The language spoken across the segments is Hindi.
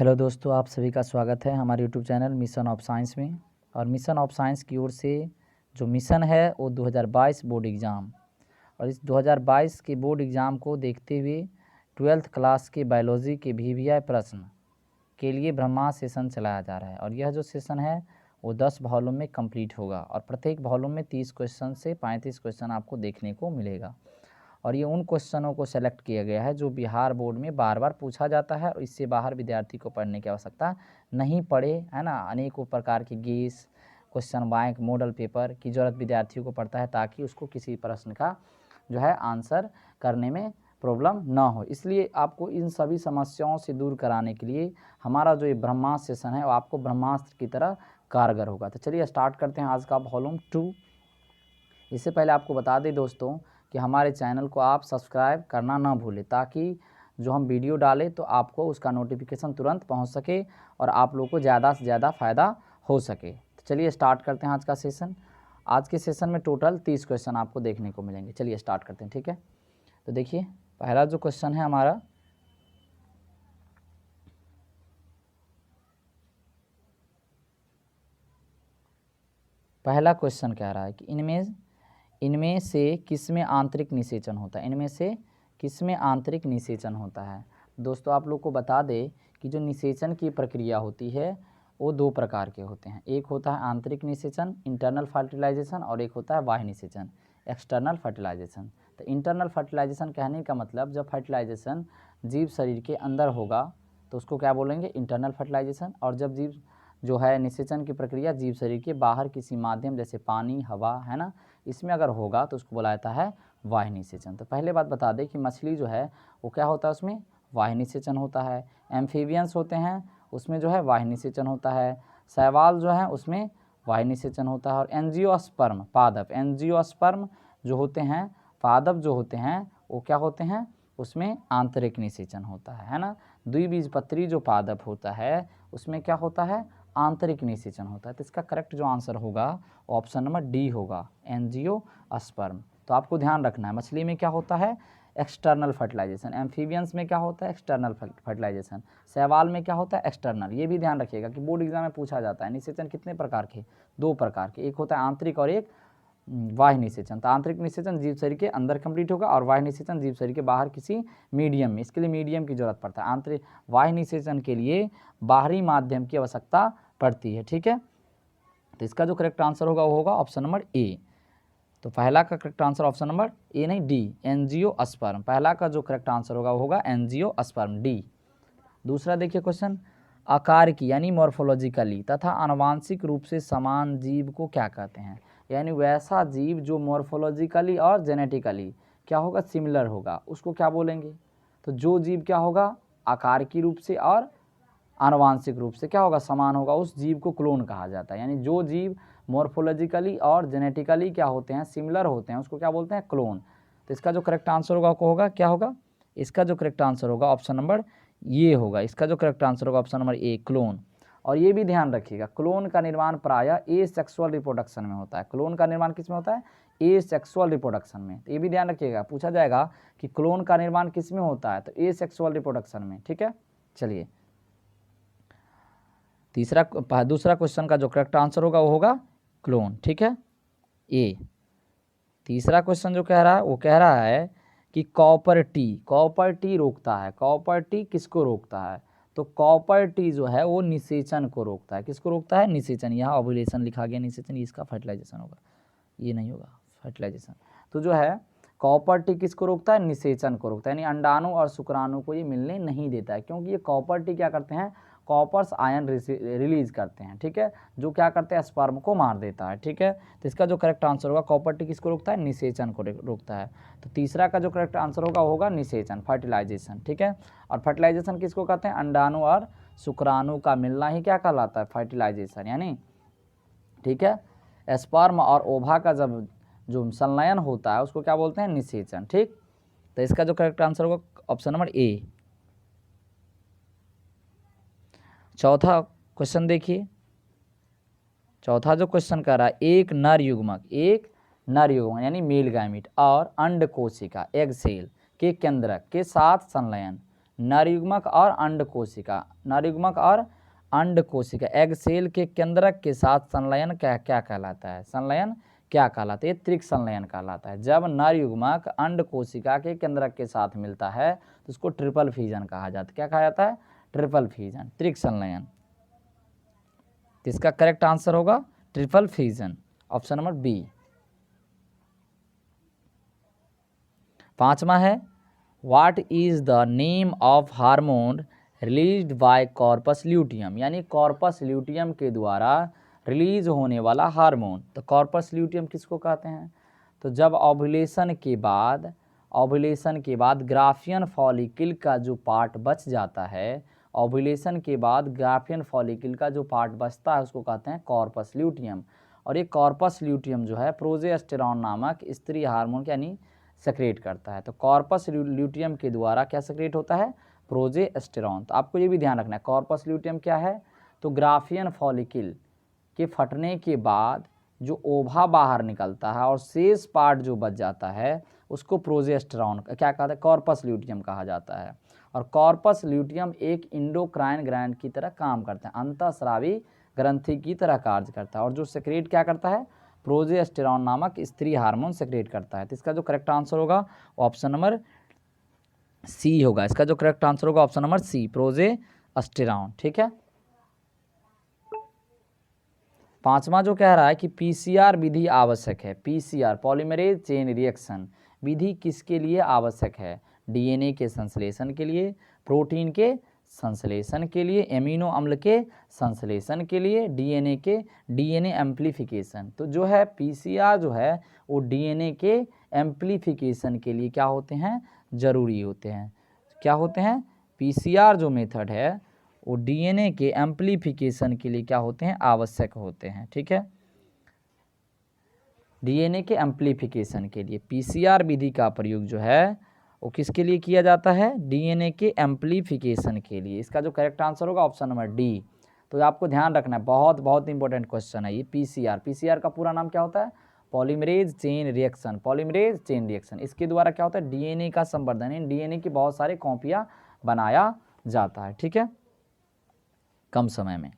हेलो दोस्तों, आप सभी का स्वागत है हमारे YouTube channel mission of science में। और मिशन ऑफ साइंस की ओर से जो मिशन है वो 2022 बोर्ड एग्ज़ाम, और इस 2022 के बोर्ड एग्ज़ाम को देखते हुए 12th क्लास के बायोलॉजी के VVI प्रश्न के लिए ब्रह्मास्त्र सेशन चलाया जा रहा है। और यह जो सेशन है वो 10 वॉल्यूम में कंप्लीट होगा और प्रत्येक वॉल्यूम में 30 क्वेश्चन से 35 क्वेश्चन आपको देखने को मिलेगा। और ये उन क्वेश्चनों को सेलेक्ट किया गया है जो बिहार बोर्ड में बार बार पूछा जाता है और इससे बाहर विद्यार्थी को पढ़ने की आवश्यकता नहीं पड़े, है ना। अनेकों प्रकार के guess, question bank, model paper की ज़रूरत विद्यार्थियों को पड़ता है ताकि उसको किसी प्रश्न का जो है आंसर करने में प्रॉब्लम ना हो। इसलिए आपको इन सभी समस्याओं से दूर कराने के लिए हमारा जो ये ब्रह्मास्त्र सेशन है वो आपको ब्रह्मास्त्र की तरह कारगर होगा। तो चलिए स्टार्ट करते हैं आज का वॉल्यूम 2। इससे पहले आपको बता दें दोस्तों कि हमारे चैनल को आप सब्सक्राइब करना ना भूलें ताकि जो हम वीडियो डालें तो आपको उसका नोटिफिकेशन तुरंत पहुंच सके और आप लोगों को ज़्यादा से ज़्यादा फ़ायदा हो सके। तो चलिए स्टार्ट करते हैं आज का सेशन। आज के सेशन में टोटल 30 क्वेश्चन आपको देखने को मिलेंगे। चलिए स्टार्ट करते हैं, ठीक है। तो देखिए पहला जो क्वेश्चन है हमारा, पहला क्वेश्चन कह रहा है कि इनमें से किसमें आंतरिक निषेचन होता है। इनमें से किसमें आंतरिक निषेचन होता है। दोस्तों आप लोग को बता दें कि जो निषेचन की प्रक्रिया होती है वो दो प्रकार के होते हैं। एक होता है आंतरिक निषेचन, इंटरनल फर्टिलाइजेशन, और एक होता है बाह्य निषेचन, एक्सटर्नल फर्टिलाइजेशन। तो इंटरनल फर्टिलाइजेशन कहने का मतलब जब फर्टिलाइजेशन जीव शरीर के अंदर होगा तो उसको क्या बोलेंगे, इंटरनल फर्टिलाइजेशन। और जब जीव जो है निषेचन की प्रक्रिया जीव शरीर के बाहर किसी माध्यम जैसे पानी, हवा, है ना, इसमें अगर होगा तो उसको बोला जाता है बाह्य निषेचन। तो पहले बात बता दें कि मछली जो है वो क्या होता है, उसमें बाह्य निषेचन होता है। एम्फीबियंस होते हैं उसमें जो है बाह्य निषेचन होता है। शैवाल जो है उसमें बाह्य निषेचन होता है। और एंजियोस्पर्म पादप, एंजियोस्पर्म जो होते हैं, पादप जो होते हैं वो क्या होते हैं, उसमें आंतरिक निषेचन होता है ना। द्विबीजपत्री जो पादप होता है उसमें क्या होता है, आंतरिक निषेचन होता है। तो इसका करेक्ट जो आंसर होगा ऑप्शन नंबर डी होगा, एंजियोस्पर्म। तो आपको ध्यान रखना है मछली में क्या होता है, एक्सटर्नल फर्टिलाइजेशन। एम्फीबियंस में क्या होता है, एक्सटर्नल फर्टिलाइजेशन। शैवाल में क्या होता है, एक्सटर्नल। ये भी ध्यान रखिएगा कि बोर्ड एग्जाम में पूछा जाता है। निषेचन कितने प्रकार के, दो प्रकार के, एक होता है आंतरिक और एक बाह्य निषेचन। तो आंतरिक निषेचन जीव शरीर के अंदर कंप्लीट होगा और बाह्य निषेचन जीव शरीर के बाहर किसी मीडियम में। इसके लिए मीडियम की जरूरत पड़ता है। आंतरिक बाह्य निषेचन के लिए बाहरी माध्यम की आवश्यकता पड़ती है, ठीक है। तो इसका जो करेक्ट आंसर होगा वो होगा ऑप्शन नंबर ए। तो पहला का correct answer option number A नहीं, डी, एंजियोस्पर्म। पहला का जो करेक्ट आंसर होगा वो होगा एंजियोस्पर्म, डी। दूसरा देखिए क्वेश्चन, आकार की यानी मॉर्फोलॉजिकली तथा आनुवांशिक रूप से समान जीव को क्या कहते हैं। यानी वैसा जीव जो मॉर्फोलॉजिकली और जेनेटिकली क्या होगा, सिमिलर होगा, उसको क्या बोलेंगे। तो जो जीव क्या होगा, आकार की रूप से और आनुवांशिक रूप से क्या होगा, समान होगा, उस जीव को क्लोन कहा जाता है। यानी जो जीव मॉर्फोलॉजिकली और जेनेटिकली क्या होते हैं, सिमिलर होते हैं, उसको क्या बोलते हैं, क्लोन। तो इसका जो करेक्ट आंसर होगा क्या होगा, इसका जो करेक्ट आंसर होगा ऑप्शन नंबर ये होगा। इसका जो करेक्ट आंसर होगा ऑप्शन नंबर ए, क्लोन। और ये भी ध्यान रखिएगा क्लोन का निर्माण प्रायः ए सेक्सुअल रिप्रोडक्शन में होता है। क्लोन का निर्माण किस में होता है, ए सेक्सुअल रिप्रोडक्शन में। तो ये भी ध्यान रखिएगा, पूछा जाएगा कि क्लोन का निर्माण किस में होता है, तो ए सेक्सुअल रिप्रोडक्शन में, ठीक है। चलिए दूसरा क्वेश्चन का जो करेक्ट आंसर होगा वो होगा क्लोन, ठीक है, ए। तीसरा क्वेश्चन जो कह रहा है वो कह रहा है कि कॉपर टी रोकता है। कॉपर टी किसको रोकता है, तो कॉपर टी जो है वो निषेचन को रोकता है। किसको रोकता है, निषेचन। यहाँ ओव्यूलेशन लिखा गया, निषेचन, इसका फर्टिलाइजेशन होगा, ये नहीं होगा फर्टिलाइजेशन। तो जो है कॉपर टी किसको रोकता है, निषेचन को रोकता है। यानी अंडाणु और शुक्राणु को ये मिलने नहीं देता है, क्योंकि ये कॉपर टी क्या करते हैं, कॉपर्स आयन रिलीज करते हैं, ठीक है, जो क्या करते हैं, स्पर्म को मार देता है, ठीक है। तो इसका जो करेक्ट आंसर होगा, कॉपर टी किसको रोकता है, निषेचन को रोकता है। तो तीसरा का जो करेक्ट आंसर होगा वो होगा निषेचन, फर्टिलाइजेशन, ठीक है। और फर्टिलाइजेशन किसको कहते हैं, अंडाणु और शुक्राणु का मिलना ही क्या कहलाता है, फर्टिलाइजेशन, यानी, ठीक है। स्पर्म और ओवा का जब जो संलयन होता है उसको क्या बोलते हैं, निषेचन, ठीक। तो इसका जो करेक्ट आंसर होगा ऑप्शन नंबर ए। चौथा क्वेश्चन देखिए, चौथा जो क्वेश्चन कर रहा है, एक नर युग्मक यानी मेल गैमीट और अंड कोशिका एग सेल के केंद्रक के साथ संलयन नरयुग्मक और अंड कोशिका, नरयुग्मक और अंड कोशिका, एग सेल के केंद्रक के साथ संलयन क्या क्या कहलाता है? संलयन क्या कहलाता है? त्रिक संलयन कहलाता है। जब नरयुग्मक अंड कोशिका के केंद्रक के साथ मिलता है तो उसको ट्रिपल फ्यूजन कहा जाता है। क्या कहा जाता है? ट्रिपल फ्यूजन, त्रिक संलयन। तो इसका करेक्ट आंसर होगा triple fusion, option number B. 5वां है what is the name of hormone released by corpus luteum, यानी कॉर्पस ल्यूटियम के द्वारा रिलीज होने वाला हार्मोन। तो कॉर्पस ल्यूटियम किसको कहते हैं? तो जब ओव्यूलेशन के बाद ग्राफियन फॉलिकल का जो पार्ट बच जाता है, ओव्यूलेशन के बाद ग्राफियन फॉलिकल का जो पार्ट बचता है उसको कहते हैं कॉर्पस ल्यूटियम। और ये कॉर्पस ल्यूटियम जो है प्रोजेस्टेरॉन नामक स्त्री हार्मोन यानी सेक्रेट करता है। तो कॉर्पस ल्यूटियम के द्वारा क्या सेक्रेट होता है? प्रोजेस्टेरॉन। तो आपको ये भी ध्यान रखना है कॉर्पस ल्यूटियम क्या है? तो ग्राफियन फॉलिकल के फटने के बाद जो ओभा बाहर निकलता है और शेष पार्ट जो बच जाता है उसको प्रोजेस्टेरॉन क्या कहता है? कॉर्पस ल्यूटियम कहा जाता है। और कॉर्पस ल्यूटियम एक इंडोक्राइन ग्लैंड की तरह काम करता है, अंतःस्रावी ग्रंथि की तरह कार्य करता है। और जो सेक्रेट क्या करता है? प्रोजेस्टेरॉन नामक स्त्री हार्मोन सेक्रेट करता है। तो इसका जो करेक्ट आंसर होगा ऑप्शन नंबर सी होगा। इसका जो करेक्ट आंसर होगा ऑप्शन नंबर सी, प्रोजेस्टेरॉन। ठीक है। 5वां जो कह रहा है कि पीसीआर विधि आवश्यक है। पीसीआर पॉलीमरेज चेन रिएक्शन विधि किसके लिए आवश्यक है? डीएनए के संश्लेषण के लिए, प्रोटीन के संश्लेषण के लिए, एमिनो अम्ल के संश्लेषण के लिए, डीएनए एम्प्लीफिकेशन। तो जो है पीसीआर जो है वो डीएनए के एम्प्लीफिकेशन के लिए क्या होते हैं? जरूरी होते हैं। क्या होते हैं? पीसीआर जो मेथड है वो डीएनए के एम्प्लीफिकेशन के लिए क्या होते हैं? आवश्यक होते हैं। ठीक है। डीएनए के एम्प्लीफिकेशन के लिए पीसीआर विधि का प्रयोग जो है वो किसके लिए किया जाता है? डीएनए के एम्प्लीफिकेशन के लिए। इसका जो करेक्ट आंसर होगा ऑप्शन नंबर डी। तो आपको ध्यान रखना है, बहुत बहुत इंपॉर्टेंट क्वेश्चन है ये। पीसीआर का पूरा नाम क्या होता है? Polymerase chain reaction, polymerase chain reaction. इसके द्वारा क्या होता है? डीएनए का संवर्धन, डीएनए की बहुत सारे कॉपियाँ बनाया जाता है। ठीक है, कम समय में।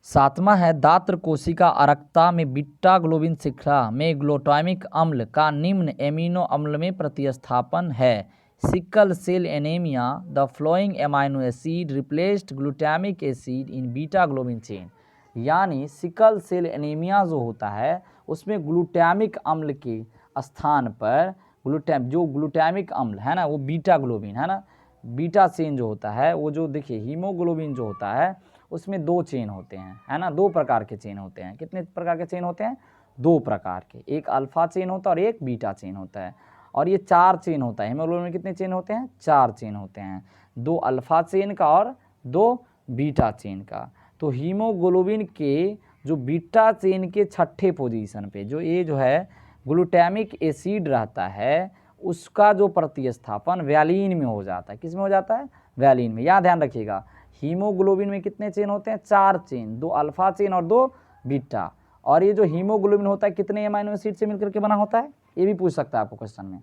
7वां है दात्र कोशिका अरक्ता में बीटा ग्लोबिन श्रृंखला में ग्लूटामिक अम्ल का निम्न एमिनो अम्ल में प्रतिस्थापन है। Sickle cell anaemia the flowing amino acid replaced glutamic acid in beta globin chain. यानी सिकल सेल एनीमिया जो होता है उसमें ग्लूटामिक अम्ल के स्थान पर ग्लूटामिक अम्ल है ना वो बीटा ग्लोबिन है ना, बीटा चेन जो होता है वो जो देखिए हीमोग्लोबिन जो होता है उसमें 2 चेन होते हैं है ना, 2 प्रकार के चेन होते हैं। कितने प्रकार के चेन होते हैं? 2 प्रकार के, एक अल्फा चेन होता है और एक बीटा चेन होता है। और ये 4 चेन होता है। हीमोग्लोबिन में कितने चेन होते हैं? 4 चेन होते हैं, 2 अल्फा चेन का और 2 बीटा चेन का। तो हीमोग्लोबिन के जो बीटा चेन के 6ठे पोजीशन पे जो ये जो है ग्लूटामिक एसिड रहता है उसका जो प्रतिस्थापन वैलीन में हो जाता है। किस में हो जाता है? वैलीन में। यहाँ ध्यान रखिएगा हीमोग्लोबिन में कितने चेन होते हैं? 4 चेन, 2 अल्फा चेन और 2 बीटा। और ये जो हीमोग्लोबिन होता है कितने एमाइनो एसिड से मिलकर के बना होता है? ये भी पूछ सकता है आपको क्वेश्चन में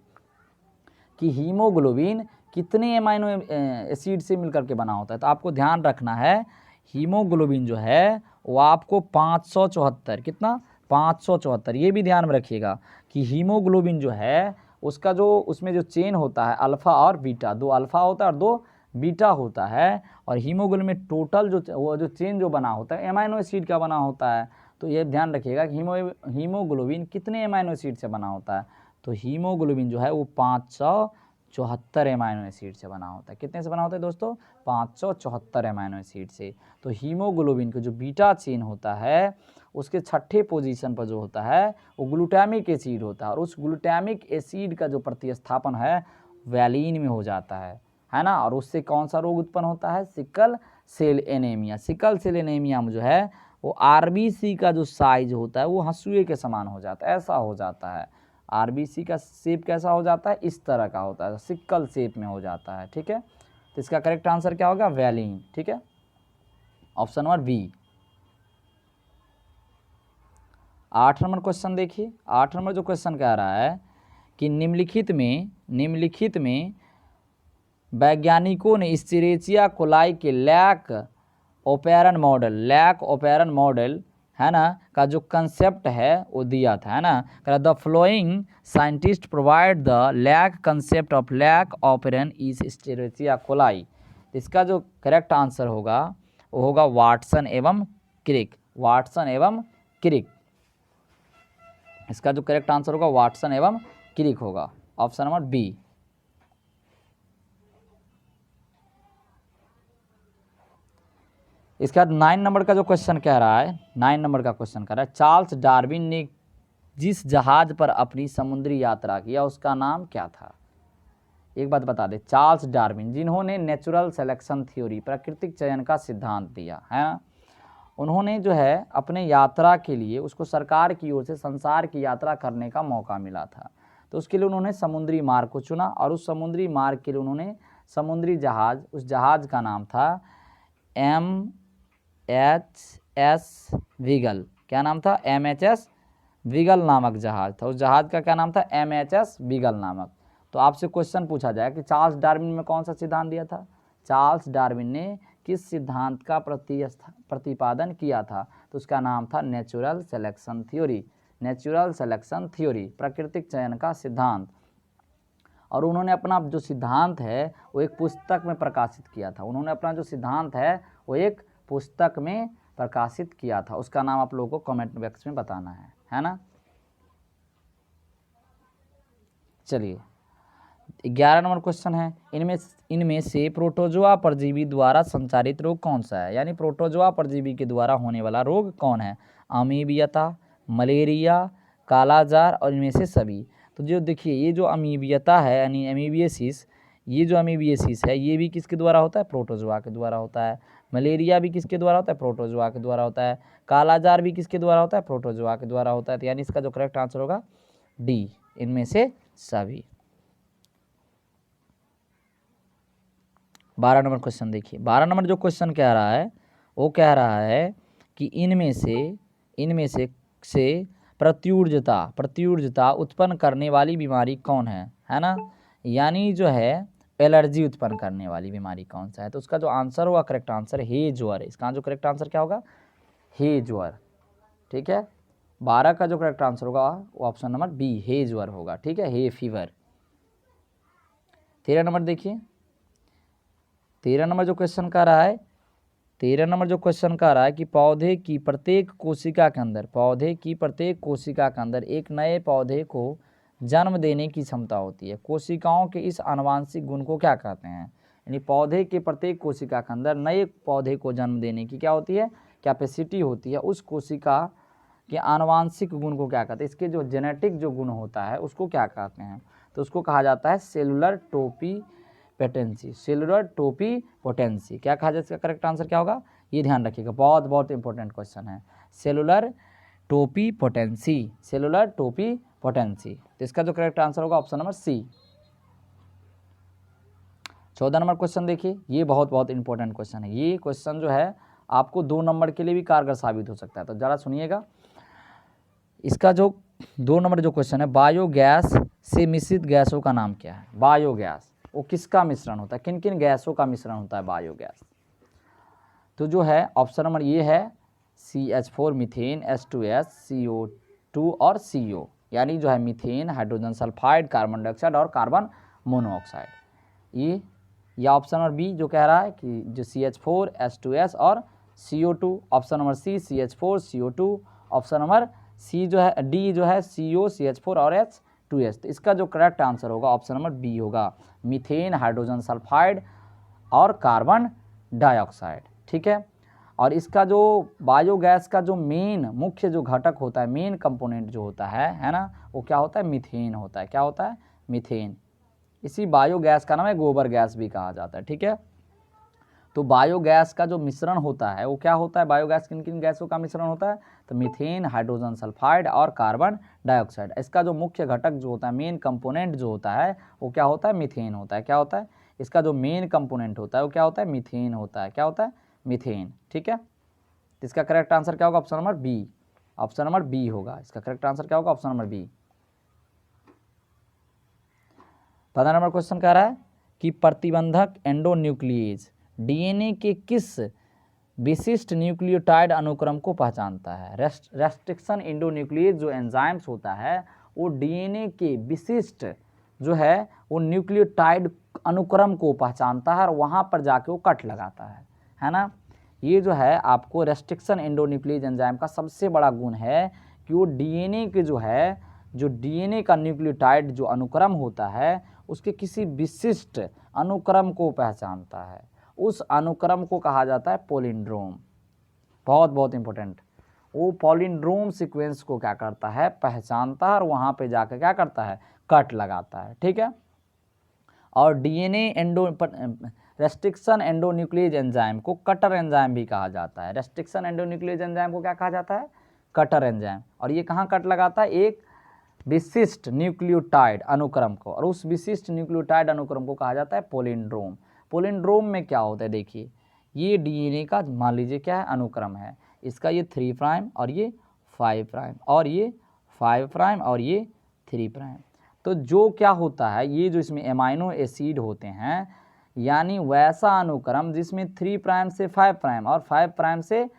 कि हीमोग्लोबिन कितने एमाइनो एसिड से मिलकर के बना होता है। तो आपको ध्यान रखना है हीमोग्लोबिन जो है वो आपको 574, कितना? 574। ये भी ध्यान में रखिएगा कि हीमोग्लोबिन जो है उसका जो उसमें जो चेन होता है अल्फा और बीटा, 2 अल्फा होता है और 2 बीटा होता है। और हीमोग्लोबिन में टोटल जो चेन जो बना होता है एमाइनो एसिड का बना होता है। तो ये ध्यान रखिएगा कि हीमोग्लोबिन कितने एमाइनो एसिड से बना होता है। तो हीमोग्लोबिन जो है वो 574 एमाइनो एसिड से बना होता है। कितने से बना होता है दोस्तों? 574 एमाइनो एसिड से। तो हीमोग्लोबिन का जो बीटा चेन होता है उसके 6ठे पोजीशन पर जो होता है वो ग्लूटामिक एसिड होता है। और उस ग्लूटामिक एसिड का जो प्रतिस्थापन है वैलीन में हो जाता है ना। और उससे कौन सा रोग उत्पन्न होता है? Sickle cell anaemia. Sickle cell anaemia में जो है वो आरबीसी का जो साइज होता है वो हंसुए के समान हो जाता है, ऐसा हो जाता है। आरबीसी का शेप कैसा हो जाता है? इस तरह का होता है, सिकल शेप में हो जाता है। ठीक है, तो इसका करेक्ट आंसर क्या होगा? वैलीन। ठीक है, option number B. 8 number question देखिए। 8 नंबर जो क्वेश्चन कह रहा है कि निम्नलिखित में वैज्ञानिकों ने इस्चेरिचिया कोलाई के लैक ओपेरन मॉडल है ना का जो कंसेप्ट है वो दिया था, है ना। The following scientist provide the lac concept of lac operon is Escherichia coli. इसका जो करेक्ट आंसर होगा वो होगा वाटसन एवं क्रिक। वाटसन एवं क्रिक, इसका जो करेक्ट आंसर होगा वाटसन एवं क्रिक होगा, ऑप्शन नंबर बी। इसके बाद 9 नंबर का जो क्वेश्चन कह रहा है, 9 नंबर का क्वेश्चन कह रहा है, चार्ल्स डार्विन ने जिस जहाज पर अपनी समुद्री यात्रा किया उसका नाम क्या था। एक बात बता दे, चार्ल्स डार्विन जिन्होंने नेचुरल सिलेक्शन थ्योरी प्राकृतिक चयन का सिद्धांत दिया है ना, उन्होंने जो है अपने यात्रा के लिए उसको सरकार की ओर से संसार की यात्रा करने का मौका मिला था, तो उसके लिए उन्होंने समुद्री मार्ग को चुना और उस समुद्री मार्ग के लिए उन्होंने समुद्री जहाज, उस जहाज का नाम था MHS विगल। क्या नाम था? MHS विगल नामक जहाज था। उस जहाज का क्या नाम था? MHS विगल नामक। तो आपसे क्वेश्चन पूछा जाए कि चार्ल्स डार्विन में कौन सा सिद्धांत दिया था, चार्ल्स डार्विन ने किस सिद्धांत का प्रतिपादन किया था, तो उसका नाम था natural selection theory. Natural selection theory, प्राकृतिक चयन का सिद्धांत। और उन्होंने अपना जो सिद्धांत है वो एक पुस्तक में प्रकाशित किया था। उन्होंने अपना जो सिद्धांत है वो एक पुस्तक में प्रकाशित किया था। उसका नाम आप लोगों को कमेंट बॉक्स में बताना है ना। चलिए 11 नंबर क्वेश्चन है, इनमें से प्रोटोजोआ परजीवी द्वारा संचारित रोग कौन सा है, यानी प्रोटोजोआ परजीवी के द्वारा होने वाला रोग कौन है। अमीबियता, मलेरिया, कालाजार और इनमें से सभी। तो जो देखिए ये जो अमीबियता है यानी एमीबियसिस, ये जो अमीबियसिस है ये भी किसके द्वारा होता है? प्रोटोजोआ के द्वारा होता है। मलेरिया भी किसके द्वारा होता है? प्रोटोजोआ के द्वारा होता है। कालाजार भी किसके द्वारा होता है? प्रोटोजोआ के द्वारा होता है। तो यानी इसका जो करेक्ट आंसर होगा डी, इनमें से सभी। 12 नंबर क्वेश्चन देखिए, 12 नंबर जो क्वेश्चन कह रहा है वो कह रहा है कि इनमें से प्रत्युर्जता उत्पन्न करने वाली बीमारी कौन है ना, यानी जो है एलर्जी उत्पन्न करने वाली बीमारी कौन सा है। तो उसका जो आंसर होगा, करेक्ट आंसर हे ज्वर। इसका जो करेक्ट आंसर क्या होगा? हे ज्वर। ठीक है, 12 का जो करेक्ट आंसर होगा वो ऑप्शन नंबर बी, हे ज्वर होगा। ठीक है, हे फीवर। 13 नंबर देखिए, 13 नंबर जो क्वेश्चन कह रहा है, 13 नंबर जो क्वेश्चन कह रहा है कि पौधे की प्रत्येक कोशिका के अंदर एक नए पौधे को जन्म देने की क्षमता होती है। कोशिकाओं के इस आनुवांशिक गुण को क्या कहते हैं, यानी पौधे के प्रत्येक कोशिका के अंदर नए पौधे को जन्म देने की क्या होती है? कैपेसिटी होती है। उस कोशिका के आनुवांशिक गुण को क्या कहते हैं? इसके जो जेनेटिक जो गुण होता है उसको क्या कहते हैं? तो उसको कहा जाता है सेलुलर टोपिपोटेंसी। सेलुलर टोपिपोटेंसी क्या कहा जाए? इसका करेक्ट आंसर क्या होगा? ये ध्यान रखिएगा, बहुत बहुत इंपॉर्टेंट क्वेश्चन है। Cellular totipotency, cellular totipotency. तो इसका जो करेक्ट आंसर होगा option number C. 14 number question देखिए, ये बहुत बहुत इंपॉर्टेंट क्वेश्चन है। ये क्वेश्चन जो है आपको 2 नंबर के लिए भी कारगर साबित हो सकता है, तो ज़रा सुनिएगा। इसका जो 2 नंबर जो क्वेश्चन है, बायोगैस से मिश्रित गैसों का नाम क्या है? बायोगैस वो किसका मिश्रण होता है, किन किन गैसों का मिश्रण होता है बायोगैस? तो जो है ऑप्शन नंबर ये है CH4 मीथेन, H2S, CO2 और CO, यानी जो है methane, hydrogen sulphide, carbon dioxide और कार्बन मोनोऑक्साइड। ये या ऑप्शन नंबर बी जो कह रहा है कि जो CH4, H2S और CO2, option number C CH4, CO2, option number C जो है डी जो है CO, CH4 और H2S। तो इसका जो करेक्ट आंसर होगा ऑप्शन नंबर बी होगा, मीथेन, हाइड्रोजन सल्फाइड और कार्बन डाइऑक्साइड। ठीक है, और इसका जो बायोगैस का जो मेन मुख्य जो घटक होता है, मेन कंपोनेंट जो होता है ना, वो क्या होता है? मीथेन होता है। क्या होता है? मीथेन। इसी बायोगैस का नाम है गोबर गैस भी कहा जाता है। ठीक है, तो बायोगैस का जो मिश्रण होता है वो क्या होता है? बायोगैस किन किन गैसों का मिश्रण होता है? तो मीथेन, हाइड्रोजन सल्फाइड और कार्बन डाइऑक्साइड। इसका जो मुख्य घटक जो होता है, मेन कंपोनेंट जो होता है वो क्या होता है? मीथेन होता है। क्या होता है? इसका जो मेन कंपोनेंट होता है वो क्या होता है? मीथेन होता है। क्या होता है? मीथेन। ठीक है, इसका करेक्ट आंसर क्या होगा? Option number B, option number B होगा। इसका करेक्ट आंसर क्या होगा? Option number B. 15 number question कह रहा है कि प्रतिबंधक एंडोन्यूक्लिएज डीएनए के किस विशिष्ट न्यूक्लियोटाइड अनुक्रम को पहचानता है। रेस्ट्रिक्शन एंडोन्यूक्लिएज जो एंजाइम्स होता है वो डीएनए के विशिष्ट जो है वो न्यूक्लियोटाइड अनुक्रम को पहचानता है और वहाँ पर जाके वो कट लगाता है ना। ये जो है आपको रेस्ट्रिक्शन एंडोन्यूक्लिएज एंजाइम का सबसे बड़ा गुण है कि वो डीएनए के जो डीएनए का न्यूक्लियोटाइड जो अनुक्रम होता है उसके किसी विशिष्ट अनुक्रम को पहचानता है। उस अनुक्रम को कहा जाता है पॉलिंड्रोम। बहुत बहुत इंपॉर्टेंट, वो पॉलिंड्रोम सीक्वेंस को क्या करता है, पहचानता है और वहाँ पे जाकर क्या करता है, कट लगाता है। ठीक है। और डीएनए रेस्ट्रिक्शन एंडोन्यूक्लिएज एंजाइम को कटर एंजाइम भी कहा जाता है। रेस्ट्रिक्शन एंडोन्यूक्लिएज एंजाइम को क्या कहा जाता है, कटर एंजाइम। और ये कहाँ कट लगाता है, एक विशिष्ट न्यूक्लियोटाइड अनुक्रम को, और उस विशिष्ट न्यूक्लियोटाइड अनुक्रम को कहा जाता है पॉलिंड्रोम। पॉलिंड्रोम में क्या होता है, देखिए ये डीएनए का मान लीजिए क्या है, अनुक्रम है। इसका ये 3 प्राइम और ये 5 प्राइम और ये 5 प्राइम और ये 3 प्राइम। तो जो क्या होता है, ये जो इसमें एमाइनो एसिड होते हैं, यानी वैसा अनुक्रम जिसमें 3 प्राइम से 5 प्राइम और 5 प्राइम से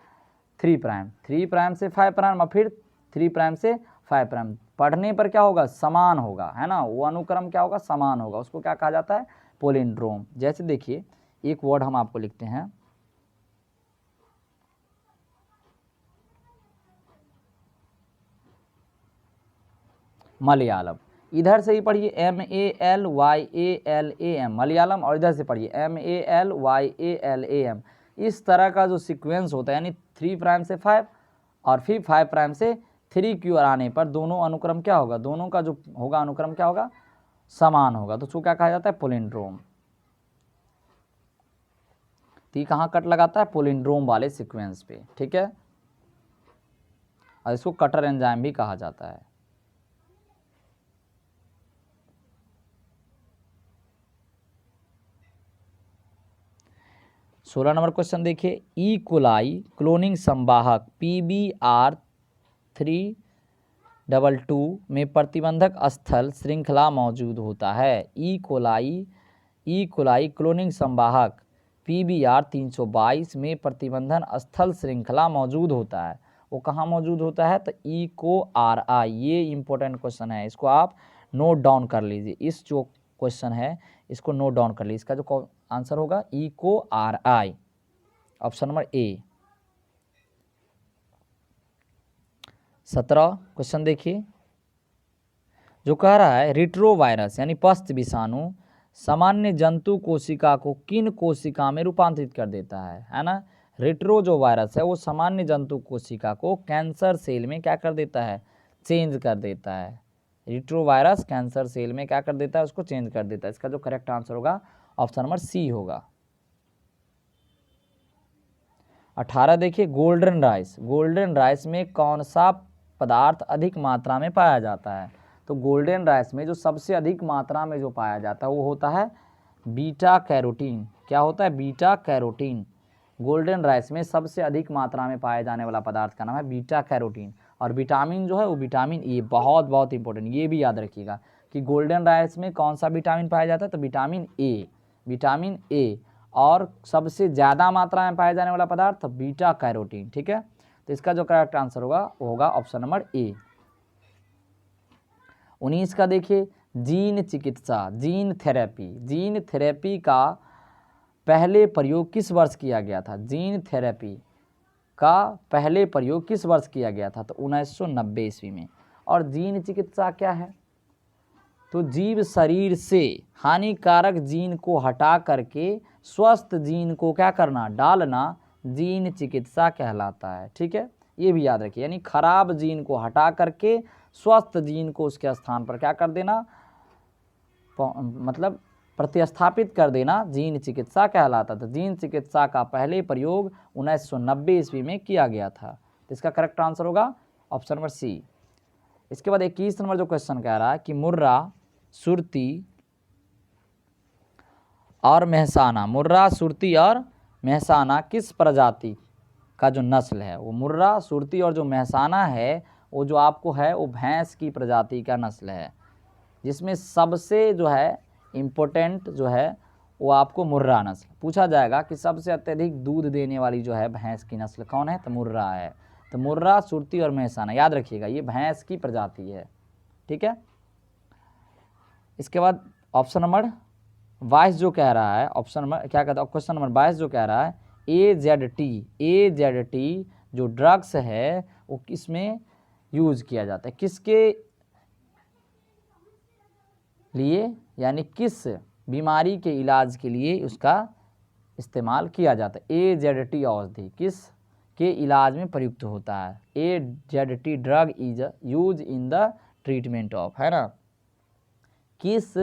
3 प्राइम, 3 प्राइम से 5 प्राइम और फिर 3 प्राइम से 5 प्राइम, पढ़ने पर क्या होगा, समान होगा, है ना। वो अनुक्रम क्या होगा, समान होगा, उसको क्या कहा जाता है, पॉलिंड्रोम। जैसे देखिए एक वर्ड हम आपको लिखते हैं, मलयालम। इधर से ही पढ़िए MALYALAM मलयालम, और इधर से पढ़िए MALYALAM। इस तरह का जो सीक्वेंस होता है, यानी 3 प्राइम से 5 और फिर 5 प्राइम से 3 की ओर आने पर दोनों अनुक्रम क्या होगा, दोनों का जो होगा अनुक्रम क्या होगा, समान होगा। तो उसको क्या कहा जाता है, पॉलिंड्रोम। तो कहाँ कट लगाता है, पॉलिंड्रोम वाले सीक्वेंस पे। ठीक है। और इसको कटर एंजाइम भी कहा जाता है। सोलह नंबर क्वेश्चन देखिए, ई कोलाई क्लोनिंग संवाहक PBR322 में प्रतिबंधक स्थल श्रृंखला मौजूद होता है। ई कोलाई क्लोनिंग संवाहक PBR322 में प्रतिबंधन स्थल श्रृंखला मौजूद होता है। वो कहाँ मौजूद होता है, तो EcoRI। ये इंपॉर्टेंट क्वेश्चन है, इसको आप नोट डाउन कर लीजिए। इस जो क्वेश्चन है इसको नोट डाउन कर लीजिए। इसका जो आंसर होगा EcoRI, option number A. 17 question देखिए, जो कह रहा है रिट्रोवायरस यानी पस्त विषाणु सामान्य जंतु कोशिका को किन कोशिका में रूपांतरित कर देता है ना। रिट्रो जो वायरस है वो सामान्य जंतु कोशिका को कैंसर सेल में क्या कर देता है, चेंज कर देता है। रिट्रो वायरस कैंसर सेल में क्या कर देता है, उसको चेंज कर देता है। इसका जो करेक्ट आंसर होगा ऑप्शन नंबर सी होगा। 18 देखिए, गोल्डन राइस। गोल्डन राइस में कौन सा पदार्थ अधिक मात्रा में पाया जाता है, तो गोल्डन राइस में जो सबसे अधिक मात्रा में जो पाया जाता है वो होता है बीटा कैरोटीन। क्या होता है, बीटा कैरोटीन। गोल्डन राइस में सबसे अधिक मात्रा में पाए जाने वाला पदार्थ का नाम है बीटा कैरोटीन। और विटामिन जो है वो विटामिन ए, बहुत बहुत इंपॉर्टेंट, ये भी याद रखिएगा कि गोल्डन राइस में कौन सा विटामिन पाया जाता है, तो विटामिन ए, विटामिन ए। और सबसे ज़्यादा मात्रा में पाया जाने वाला पदार्थ बीटा कैरोटीन। ठीक है। तो इसका जो करेक्ट आंसर होगा वो होगा ऑप्शन नंबर ए। 19 का देखिए, जीन चिकित्सा, जीन थेरेपी। जीन थेरेपी का पहले प्रयोग किस वर्ष किया गया था, जीन थेरेपी का पहले प्रयोग किस वर्ष किया गया था, तो 1990 ईस्वी में। और जीन चिकित्सा क्या है, तो जीव शरीर से हानिकारक जीन को हटा करके स्वस्थ जीन को क्या करना, डालना, जीन चिकित्सा कहलाता है। ठीक है, ये भी याद रखिए, यानी खराब जीन को हटा करके स्वस्थ जीन को उसके स्थान पर क्या कर देना, मतलब प्रतिस्थापित कर देना, जीन चिकित्सा कहलाता था। जीन चिकित्सा का पहले प्रयोग 1990 ईस्वी में किया गया था। तो इसका करेक्ट आंसर होगा ऑप्शन नंबर सी। इसके बाद 21 नंबर जो क्वेश्चन कह रहा है कि मुर्रा, सुरती और मेहसाना, मुर्रा, सुरती और मेहसाना किस प्रजाति का जो नस्ल है, वो मुर्रा, सुरती और जो मेहसाना है वो जो आपको है वो भैंस की प्रजाति का नस्ल है, जिसमें सबसे जो है इम्पोर्टेंट जो है वो आपको मुर्रा नस्ल। पूछा जाएगा कि सबसे अत्यधिक दूध देने वाली जो है भैंस की नस्ल कौन है, तो मुर्रा है। तो मुर्रा, सुरती और मेहसाना, याद रखिएगा ये भैंस की प्रजाति है, ठीक है। इसके बाद ऑप्शन नंबर 22 जो कह रहा है, ऑप्शन नंबर क्या कहता है, क्वेश्चन नंबर 22 जो कह रहा है AZT जो ड्रग्स है वो किसमें यूज किया जाता है, किसके लिए, यानी किस बीमारी के इलाज के लिए उसका इस्तेमाल किया जाता है। AZT औषधि किस के इलाज में प्रयुक्त होता है। AZT drug is use in the treatment of, है ना, किस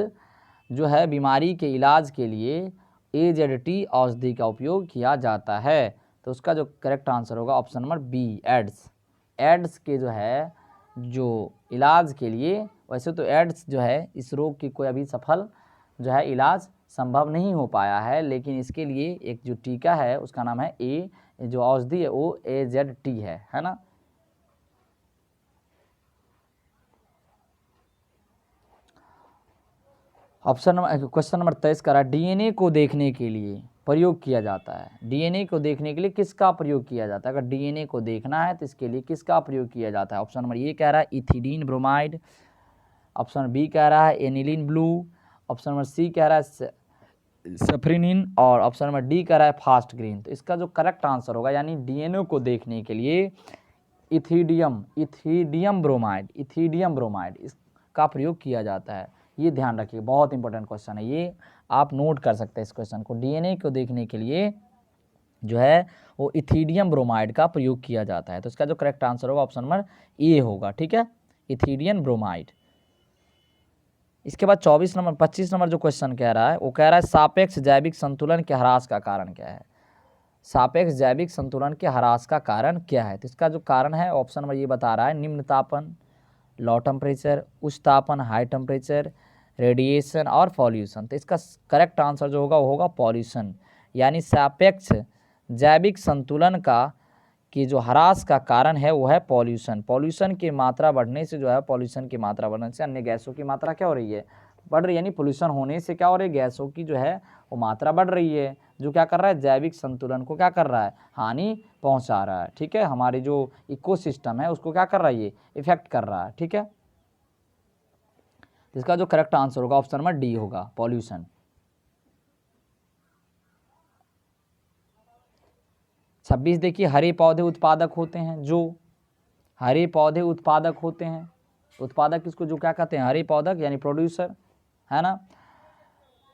जो है बीमारी के इलाज के लिए AZT औषधि का उपयोग किया जाता है। तो उसका जो करेक्ट आंसर होगा option number B, AIDS. AIDS के जो है जो इलाज के लिए, वैसे तो एड्स जो है इस रोग की कोई अभी सफल जो है इलाज संभव नहीं हो पाया है, लेकिन इसके लिए एक जो टीका है उसका नाम है जो औषधि है वो AZT है ना। क्वेश्चन नंबर 23 का DNA को देखने के लिए प्रयोग किया जाता है। DNA को देखने के लिए किसका प्रयोग किया जाता है, अगर DNA को देखना है तो इसके लिए किसका प्रयोग किया जाता है। ऑप्शन नंबर ए कह रहा है इथिडीन ब्रोमाइड, ऑप्शन बी कह रहा है aniline blue, option number C कह रहा है सफ्रिनिन, और ऑप्शन नंबर डी कह रहा है फास्ट ग्रीन। तो इसका जो करेक्ट आंसर होगा, यानी DNA को देखने के लिए इथिडियम ब्रोमाइड इसका प्रयोग किया जाता है। ये ध्यान रखिए, बहुत इंपॉर्टेंट क्वेश्चन है ये, आप नोट कर सकते हैं इस क्वेश्चन को। DNA को देखने के लिए जो है वो इथिडियम ब्रोमाइड का प्रयोग किया जाता है। तो इसका जो करेक्ट आंसर होगा ऑप्शन नंबर ए होगा, ठीक है, इथिडियम ब्रोमाइड। इसके बाद 25 नंबर जो क्वेश्चन कह रहा है वो कह रहा है सापेक्ष जैविक संतुलन के ह्रास का कारण क्या है। सापेक्ष जैविक संतुलन के ह्रास का कारण क्या है। तो इसका जो कारण है ऑप्शन नंबर ये बता रहा है निम्न तापन, लो टेम्परेचर, उच्च तापन हाई टेम्परेचर, रेडिएशन और पॉल्यूशन। तो इसका करेक्ट आंसर जो होगा वो होगा पॉल्यूशन, यानी सापेक्ष जैविक संतुलन का कि जो ह्रास का कारण है वो है पॉल्यूशन। पॉल्यूशन की मात्रा बढ़ने से जो है, पॉल्यूशन की मात्रा बढ़ने से अन्य गैसों की मात्रा क्या हो रही है, बढ़ रही है, यानी पोल्यूशन होने से क्या हो रही है, गैसों की जो है वो मात्रा बढ़ रही है, जो क्या कर रहा है, जैविक संतुलन को क्या कर रहा है, हानि पहुंचा रहा है, ठीक है, हमारी जो इकोसिस्टम है उसको क्या कर रहा है, ये इफेक्ट कर रहा है, ठीक है। इसका जो करेक्ट आंसर होगा ऑप्शन नंबर डी होगा, पॉल्यूशन। 26 देखिए, हरे पौधे उत्पादक होते हैं, जो हरे पौधे उत्पादक होते हैं, उत्पादक किसको जो क्या कहते हैं, हरे पौधक यानी प्रोड्यूसर, है ना,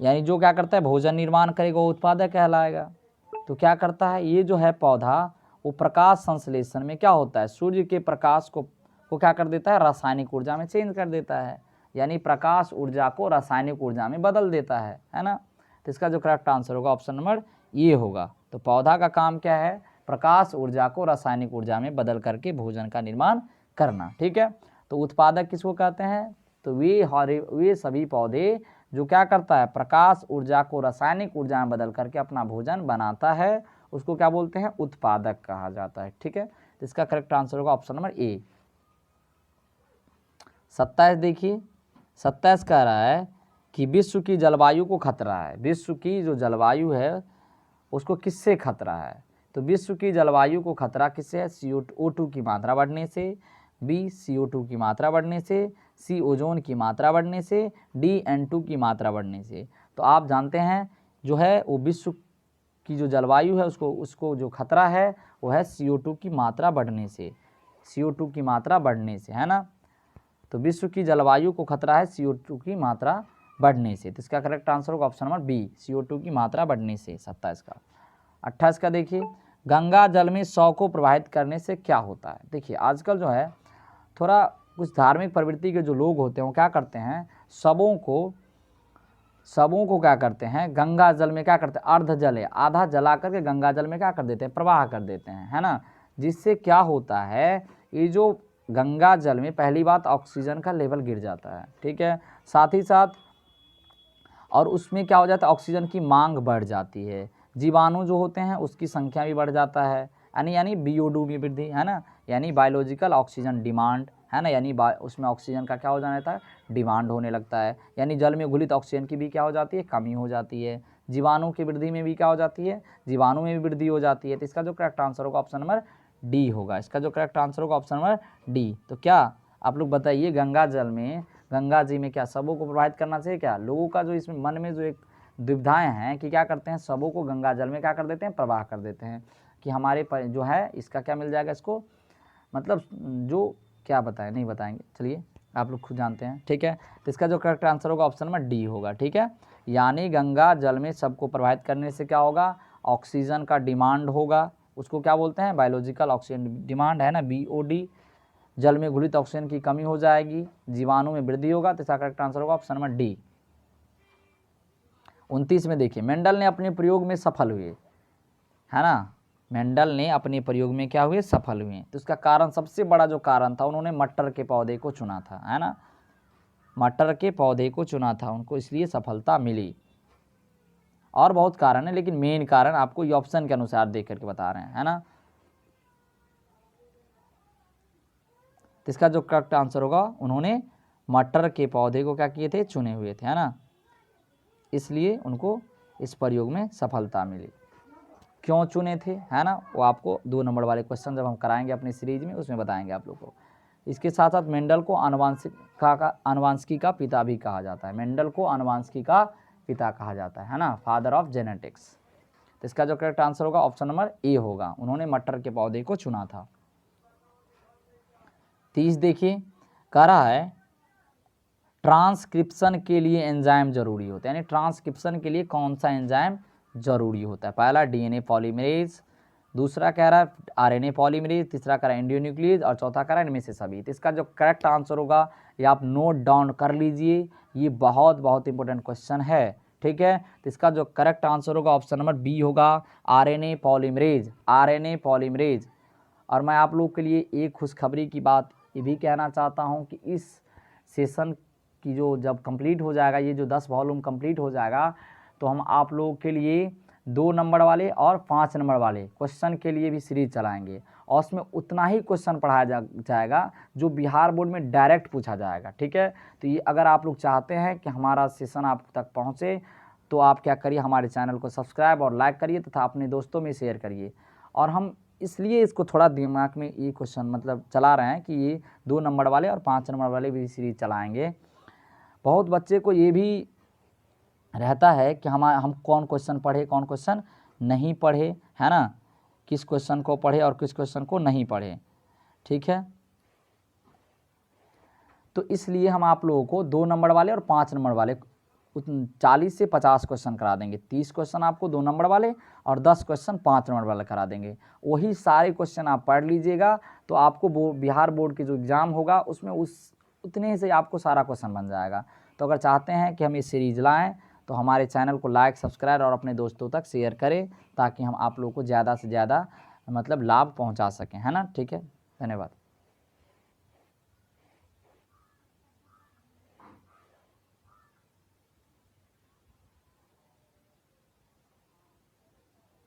यानी जो क्या करता है भोजन निर्माण करेगा वो उत्पादक कहलाएगा। तो क्या करता है ये जो है पौधा, वो प्रकाश संश्लेषण में क्या होता है, सूर्य के प्रकाश को क्या कर देता है, रासायनिक ऊर्जा में चेंज कर देता है, यानी प्रकाश ऊर्जा को रासायनिक ऊर्जा में बदल देता है ना। तो इसका जो करेक्ट आंसर होगा ऑप्शन नंबर ये होगा। तो पौधा का काम क्या है, प्रकाश ऊर्जा को रासायनिक ऊर्जा में बदल करके भोजन का निर्माण करना, ठीक है। तो उत्पादक किसको कहते हैं, तो वे सभी पौधे जो क्या करता है, प्रकाश ऊर्जा को रासायनिक ऊर्जा में बदल करके अपना भोजन बनाता है, उसको क्या बोलते हैं, उत्पादक कहा जाता है, ठीक है। तो इसका करेक्ट आंसर होगा ऑप्शन नंबर ए। 27 देखिए, 27 कह रहा है कि विश्व की जलवायु को खतरा है। विश्व की जो जलवायु है उसको किससे खतरा है, तो विश्व की जलवायु को खतरा किससे है, CO2 की मात्रा बढ़ने से, बी CO2 की मात्रा बढ़ने से, सी ओजोन की मात्रा बढ़ने से, डी N2 की मात्रा बढ़ने से। तो आप जानते हैं जो है वो विश्व की जो जलवायु है उसको जो खतरा है वो है CO2 की मात्रा बढ़ने से, CO2 की मात्रा बढ़ने से, है ना। तो विश्व की जलवायु को खतरा है CO2 की मात्रा बढ़ने से। तो इसका करेक्ट आंसर होगा ऑप्शन नंबर बी, CO2 की मात्रा बढ़ने से। 27 का। 28 का देखिए, गंगा जल में शव को प्रवाहित करने से क्या होता है। देखिए आजकल जो है थोड़ा कुछ धार्मिक प्रवृत्ति के जो लोग होते हैं वो क्या करते हैं, शवों को क्या करते हैं, गंगा जल में क्या करते हैं, अर्ध जल है आधा जला करके गंगा जल में क्या कर देते हैं, प्रवाह कर देते हैं, है ना। जिससे क्या होता है, ये जो गंगा जल में पहली बात ऑक्सीजन का लेवल गिर जाता है, ठीक है, साथ ही साथ और उसमें क्या हो जाता है, ऑक्सीजन की मांग बढ़ जाती है, जीवाणु जो होते हैं उसकी संख्या भी बढ़ जाता है, यानी BO2 में वृद्धि, है ना, यानी बायोलॉजिकल ऑक्सीजन डिमांड, है ना, यानी उसमें ऑक्सीजन का क्या हो जाता है, डिमांड होने लगता है, यानी जल में घुलित ऑक्सीजन की भी क्या हो जाती है, कमी हो जाती है। जीवाणु की वृद्धि में भी क्या हो जाती है, जीवाणु में भी वृद्धि हो जाती है। तो इसका जो करेक्ट आंसर होगा ऑप्शन नंबर डी होगा। इसका जो करेक्ट आंसर होगा ऑप्शन नंबर डी। तो क्या आप लोग बताइए, गंगा जल में, गंगा जी में क्या सबों को प्रवाहित करना चाहिए क्या? लोगों का जो इसमें मन में जो एक दुविधाएं हैं कि क्या करते हैं, सबों को गंगा जल में क्या कर देते हैं, प्रवाह कर देते हैं कि हमारे जो है इसका क्या मिल जाएगा, इसको मतलब जो क्या बताएं, नहीं बताएंगे, चलिए आप लोग खुद जानते हैं, ठीक है। तो इसका जो करेक्ट आंसर होगा ऑप्शन नंबर डी होगा, ठीक है। यानी गंगा जल में सबको प्रवाहित करने से क्या होगा, ऑक्सीजन का डिमांड होगा, उसको क्या बोलते हैं, बायोलॉजिकल ऑक्सीजन डिमांड है ना, BOD। जल में घुलित ऑक्सीजन की कमी हो जाएगी, जीवाणु में वृद्धि होगा। तो इसका करेक्ट आंसर होगा ऑप्शन नंबर डी। 29 में देखिए, मेंडल ने अपने प्रयोग में सफल हुए, है ना, मेंडल ने अपने प्रयोग में क्या हुए, सफल हुए। तो इसका कारण, सबसे बड़ा जो कारण था, उन्होंने मटर के पौधे को चुना था, है ना, मटर के पौधे को चुना था, उनको इसलिए सफलता मिली। और बहुत कारण है, लेकिन मेन कारण आपको ये ऑप्शन के अनुसार देख करके बता रहे हैं, है ना। तो इसका जो करेक्ट आंसर होगा, उन्होंने मटर के पौधे को क्या किए थे, चुने हुए थे, है ना, इसलिए उनको इस प्रयोग में सफलता मिली। क्यों चुने थे, है ना, वो आपको 2 नंबर वाले क्वेश्चन जब हम कराएंगे अपनी सीरीज में, उसमें बताएंगे आप लोग को। इसके साथ साथ मेंडल को आनुवांशिकी का पिता भी कहा जाता है, मेंडल को आनुवांशिकी का पिता कहा जाता है ना, फादर ऑफ जेनेटिक्स। तो इसका जो करेक्ट आंसर होगा ऑप्शन नंबर ए होगा, उन्होंने मटर के पौधे को चुना था। 30 देखिए, कह रहा है ट्रांसक्रिप्शन के लिए एंजाइम जरूरी होता है, यानी ट्रांसक्रिप्शन के लिए कौन सा एंजाइम जरूरी होता है। पहला DNA पॉलीमरेज, दूसरा कह रहा है RNA पॉलीमरेज, तीसरा कह रहा है एंडोन्यूक्लियस, और चौथा कह रहा है इनमें से सभी। तो इसका जो करेक्ट आंसर होगा ये आप नोट डाउन कर लीजिए, ये बहुत बहुत इंपॉर्टेंट क्वेश्चन है, ठीक है। तो इसका जो करेक्ट आंसर होगा ऑप्शन नंबर बी होगा, RNA पॉलीमरेज, RNA पॉलीमरेज। और मैं आप लोग के लिए एक खुशखबरी की बात ये भी कहना चाहता हूँ कि इस सेशन की जो जब कंप्लीट हो जाएगा, ये जो 10 वॉल्यूम कंप्लीट हो जाएगा, तो हम आप लोगों के लिए 2 नंबर वाले और 5 नंबर वाले क्वेश्चन के लिए भी सीरीज चलाएंगे, और उसमें उतना ही क्वेश्चन पढ़ाया जाएगा जो बिहार बोर्ड में डायरेक्ट पूछा जाएगा, ठीक है। तो ये अगर आप लोग चाहते हैं कि हमारा सेशन आप तक पहुँचे, तो आप क्या करिए, हमारे चैनल को सब्सक्राइब और लाइक करिए तथा अपने दोस्तों में शेयर करिए। और हम इसलिए इसको थोड़ा दिमाग में ये क्वेश्चन मतलब चला रहे हैं कि ये 2 नंबर वाले और 5 नंबर वाले भी सीरीज चलाएंगे। बहुत बच्चे को ये भी रहता है कि हम कौन क्वेश्चन पढ़े, कौन क्वेश्चन नहीं पढ़े, है ना, किस क्वेश्चन को पढ़े और किस क्वेश्चन को नहीं पढ़े, ठीक है। तो इसलिए हम आप लोगों को 2 नंबर वाले और 5 नंबर वाले 40 से 50 क्वेश्चन करा देंगे। 30 क्वेश्चन आपको 2 नंबर वाले और 10 क्वेश्चन 5 नंबर वाले करा देंगे। वही सारे क्वेश्चन आप पढ़ लीजिएगा, तो आपको बिहार बोर्ड के जो एग्ज़ाम होगा उसमें उतने से आपको सारा क्वेश्चन बन जाएगा। तो अगर चाहते हैं कि हम ये सीरीज लाएँ, तो हमारे चैनल को लाइक, सब्सक्राइब और अपने दोस्तों तक शेयर करें, ताकि हम आप लोगों को ज़्यादा से ज़्यादा मतलब लाभ पहुंचा सकें, है ना, ठीक है। धन्यवाद।